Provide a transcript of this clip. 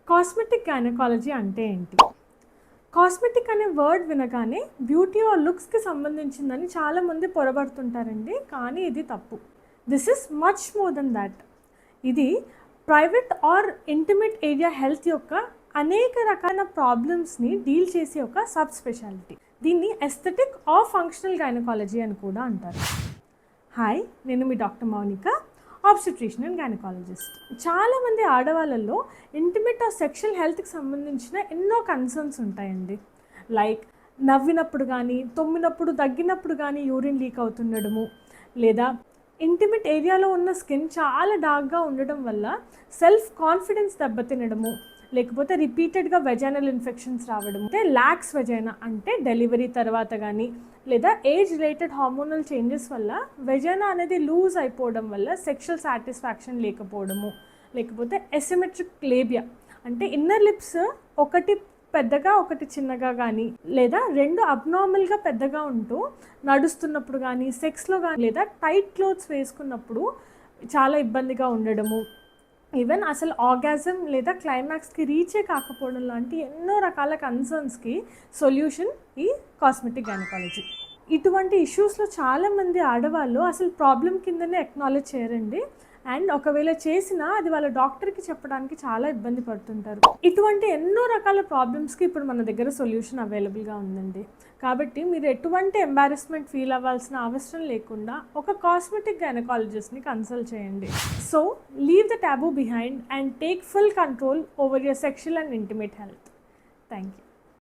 Cosmetic gynaecology అంటే ఏంటి? Cosmetic అనే వర్డ్ వినగానే బ్యూటీ ఆర్ లుక్స్కి సంబంధించిందని చాలామంది పొరబడుతుంటారండి, కానీ ఇది తప్పు. This is much more than that. ఇది private or intimate area health యొక్క అనేక రకాల ప్రాబ్లమ్స్ని డీల్ చేసే ఒక సబ్ స్పెషాలిటీ. దీన్ని ఎస్థెటిక్ ఆర్ ఫంక్షనల్ గైనకాలజీ అని కూడా అంటారు. హాయ్, నేను మీ doctor Mounika, obstetrician and gynaecologist. చాలామంది ఆడవాళ్ళల్లో ఇంటిమేట్ ఆర్ సెక్షువల్ హెల్త్కి సంబంధించిన ఎన్నో కన్సర్న్స్ ఉంటాయండి. లైక్ నవ్వినప్పుడు కానీ, తుమ్మినప్పుడు, దగ్గినప్పుడు కానీ యూరిన్ లీక్ అవుతుండడము, లేదా ఇంటిమేట్ ఏరియాలో ఉన్న స్కిన్ చాలా డార్క్గా ఉండడం వల్ల సెల్ఫ్ కాన్ఫిడెన్స్ దెబ్బతినడము, లేకపోతే రిపీటెడ్గా వెజైనల్ ఇన్ఫెక్షన్స్ రావడం, అంటే లాక్స్ వెజైనా అంటే డెలివరీ తర్వాత కానీ, లేదా ఏజ్ రిలేటెడ్ హార్మోనల్ చేంజెస్ వల్ల వెజైనా అనేది లూజ్ అయిపోవడం వల్ల సెక్షువల్ సాటిస్ఫాక్షన్ లేకపోవడము, లేకపోతే ఎసిమెట్రిక్ లేబియా అంటే ఇన్నర్ లిప్స్ ఒకటి పెద్దగా ఒకటి చిన్నగా కానీ, లేదా రెండు అబ్నార్మల్గా పెద్దగా ఉంటూ నడుస్తున్నప్పుడు కానీ, సెక్స్లో కానీ, లేదా టైట్ క్లోత్స్ వేసుకున్నప్పుడు చాలా ఇబ్బందిగా ఉండడము, ఈవెన్ అసలు ఆర్గాజం లేదా క్లైమాక్స్కి రీచే కాకపోవడం లాంటి ఎన్నో రకాల కన్సర్న్స్కి సొల్యూషన్ ఈ కాస్మెటిక్ గైనకాలజీ. ఇటువంటి ఇష్యూస్లో చాలామంది ఆడవాళ్ళు అసలు ప్రాబ్లం కిందనే అక్నాలెడ్జ్ చేయరండి. అండ్ ఒకవేళ చేసినా అది వాళ్ళ డాక్టర్కి చెప్పడానికి చాలా ఇబ్బంది పడుతుంటారు. ఇటువంటి ఎన్నో రకాల ప్రాబ్లమ్స్కి ఇప్పుడు మన దగ్గర సొల్యూషన్ అవైలబుల్గా ఉందండి. కాబట్టి మీరు ఎటువంటి ఎంబారెస్మెంట్ ఫీల్ అవ్వాల్సిన అవసరం లేకుండా ఒక కాస్మెటిక్ గైనకాలజిస్ట్ని కన్సల్ట్ చేయండి. So leave the taboo behind and take full control over your sexual and intimate health. Thank you.